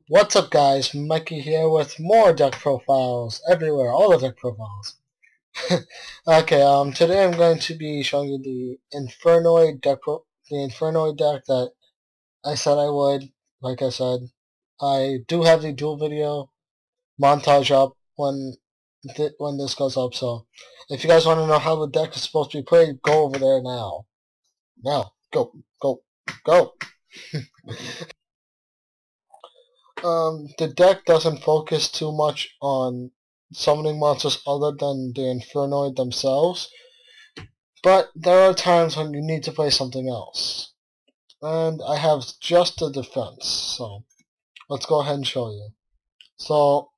What's up, guys? Mikey here with more deck profiles everywhere, all the deck profiles. Okay, today I'm going to be showing you the Infernoid deck that I said I would. Like I said, I do have the dual video montage up when this goes up. So, if you guys want to know how the deck is supposed to be played, go over there now. Now, go, go, go. The deck doesn't focus too much on summoning monsters other than the Infernoid themselves, but there are times when you need to play something else. And I have just a defense, so let's go ahead and show you. So,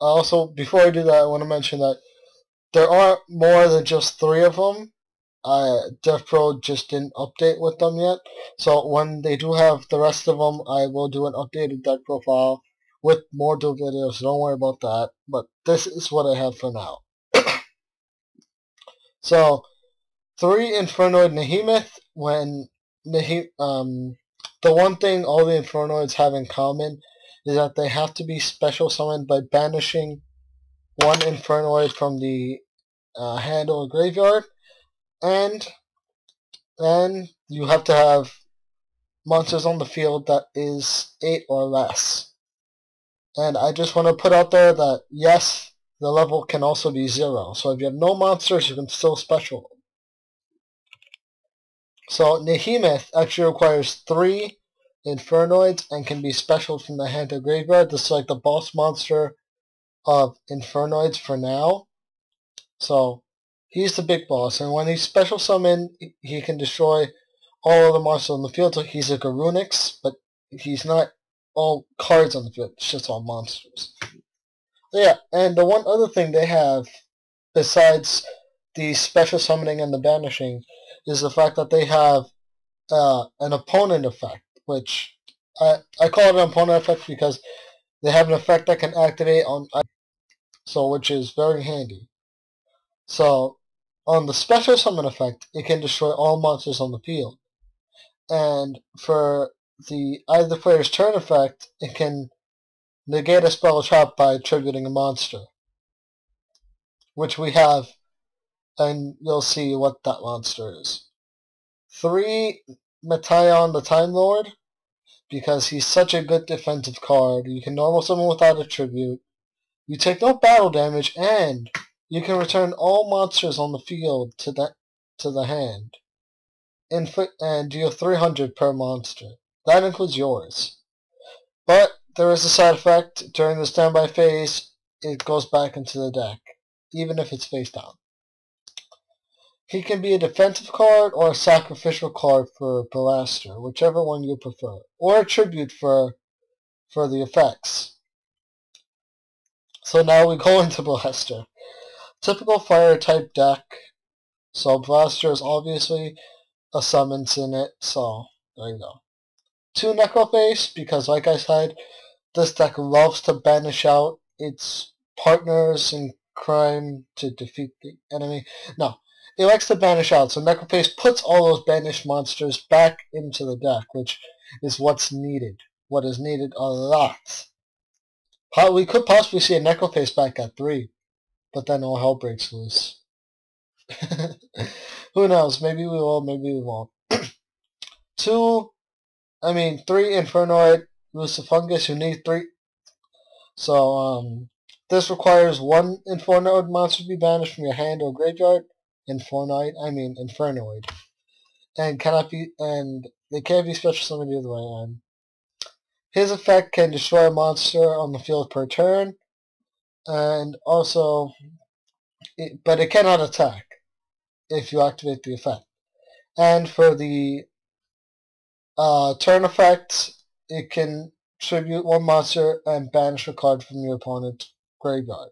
also, before I do that, I want to mention that there are more than just 3 of them. DevPro just didn't update with them yet, so when they do have the rest of them, I will do an updated deck profile with more dual videos, so don't worry about that, but this is what I have for now. So, 3 Infernoid Behemoth, the one thing all the Infernoids have in common is that they have to be special summoned by banishing one Infernoid from the hand or graveyard, and then you have to have monsters on the field that is 8 or less. And I just want to put out there that yes, the level can also be 0. So if you have no monsters, you can still special. So Behemoth actually requires 3 Infernoids and can be special from the hand to graveyard. This is like the boss monster of Infernoids for now. So he's the big boss, and when he's special summoned, he can destroy all of the monsters on the field. So he's a Garunix, but he's not all cards on the field. It's just all monsters. Yeah, and the one other thing they have, besides the special summoning and the banishing, is the fact that they have an opponent effect, which I call it an opponent effect because they have an effect that can activate on, which is very handy. So, on the special summon effect, it can destroy all monsters on the field. And for the either player's turn effect, it can negate a spell trap by attributing a monster, which we have, and you'll see what that monster is. 3, Metaion the Time Lord, because he's such a good defensive card. You can normal summon without a tribute. You take no battle damage, and you can return all monsters on the field to the hand, and deal 300 per monster. That includes yours. But there is a side effect. During the standby phase, it goes back into the deck, even if it's face down. He can be a defensive card or a sacrificial card for Blaster, whichever one you prefer, or a tribute for the effects. So now we go into Blaster. Typical fire type deck. So Blaster is obviously a summons in it, so there you go. 2 Necroface, because like I said, this deck loves to banish out its partners in crime to defeat the enemy. No, it likes to banish out, so Necroface puts all those banished monsters back into the deck, which is what's needed. What is needed a lot. We could possibly see a Necroface back at 3, but then all hell breaks loose. Who knows? Maybe we will, maybe we won't. 3 Infernoid Lucifungus, you need 3. So, this requires 1 Infernoid monster to be banished from your hand or graveyard. Infernoid. And they can't be special summoned either way. And his effect can destroy a monster on the field per turn, and also, but it cannot attack if you activate the effect. And for the turn effect, it can tribute 1 monster and banish a card from your opponent's graveyard.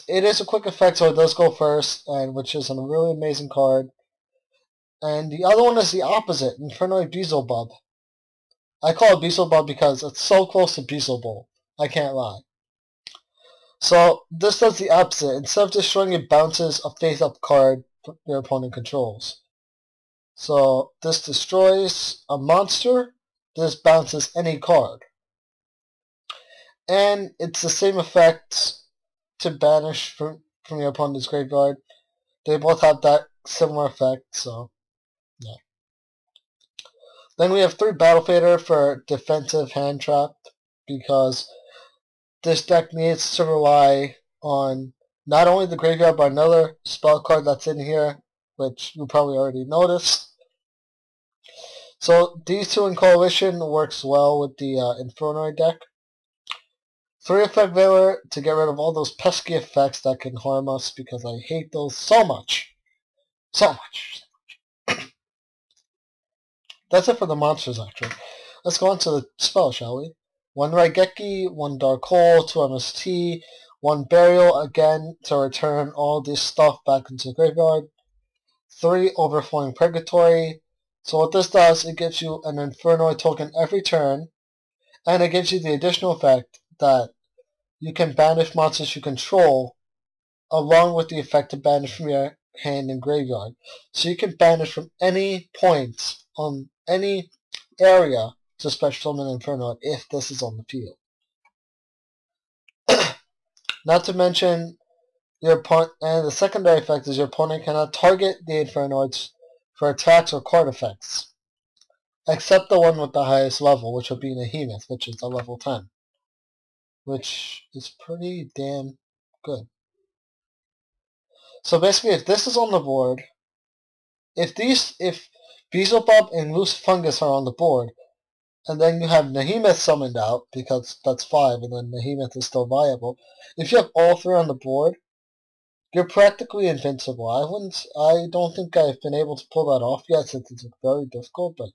It is a quick effect, so it does go first, and which is a really amazing card. And the other one is the opposite, Infernoid Beelzebub. I call it Beelzebub because it's so close to Beelzebub. I can't lie. So this does the opposite. Instead of destroying, it bounces a face-up card your opponent controls. So this destroys a monster. This bounces any card. And it's the same effect to banish from your opponent's graveyard. They both have that similar effect, so yeah. Then we have 3 Battle Fader for defensive hand trap, because this deck needs to rely on not only the graveyard but another spell card that's in here, which you probably already noticed. So these 2 in coalition works well with the Infernoid deck. 3 Effect Veiler to get rid of all those pesky effects that can harm us, because I hate those so much. So much. That's it for the monsters, actually. Let's go on to the spell, shall we? 1 Raigeki, 1 Dark Hole, 2 MST, 1 Burial, again, to return all this stuff back into the graveyard. 3 Overflowing Purgatory. So what this does, it gives you an Infernoid token every turn, and it gives you the additional effect that you can banish monsters you control, along with the effect to banish from your hand and graveyard. So you can banish from any point on any area to special summon Infernoid if this is on the field. Not to mention, your opponent, and the secondary effect is your opponent cannot target the Infernoids for attacks or card effects, except the one with the highest level, which would be Behemoth, which is a level 10, which is pretty damn good. So basically, if this is on the board, if Beelzebub and Loose Fungus are on the board, and then you have Behemoth summoned out, because that's 5, and then Behemoth is still viable. If you have all 3 on the board, you're practically invincible. I don't think I've been able to pull that off yet, since it's very difficult, but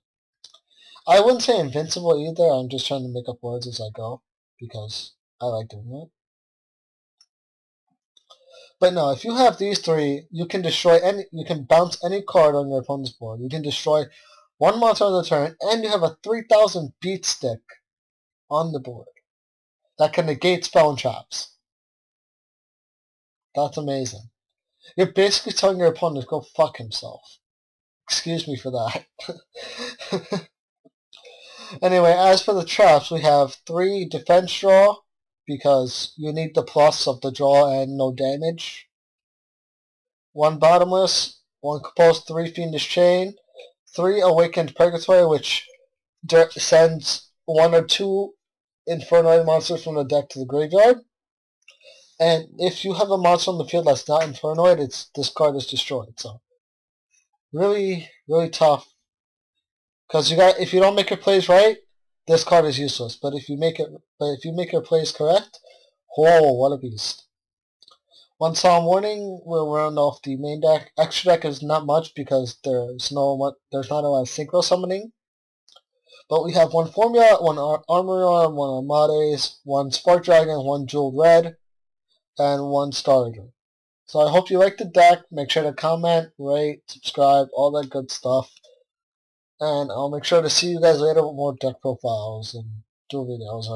I wouldn't say invincible either. I'm just trying to make up words as I go, because I like doing it. But no, if you have these 3, you can bounce any card on your opponent's board. You can destroy 1 monster on the turn, and you have a 3000 beat stick on the board that can negate spell and traps. That's amazing. You're basically telling your opponent to go fuck himself. Excuse me for that. Anyway, as for the traps, we have 3 defense draw, because you need the plus of the draw and no damage. 1 bottomless, 1 composed, 3 fiendish chain, 3 awakened purgatory, which sends 1 or 2 Infernoid monsters from the deck to the graveyard. And if you have a monster on the field that's not Infernoid, this card is destroyed. So really, really tough. Because if you don't make your plays right, this card is useless. But if you make your plays correct, whoa, what a beast! 1 Solemn Warning will round off the main deck. Extra deck is not much because there's not a lot of synchro summoning. But we have 1 Formula, 1 Armor, 1 Armades, 1 Spark Dragon, 1 Jeweled Red, and 1 Starter. So I hope you like the deck. Make sure to comment, rate, subscribe, all that good stuff. And I'll make sure to see you guys later with more deck profiles and duel videos.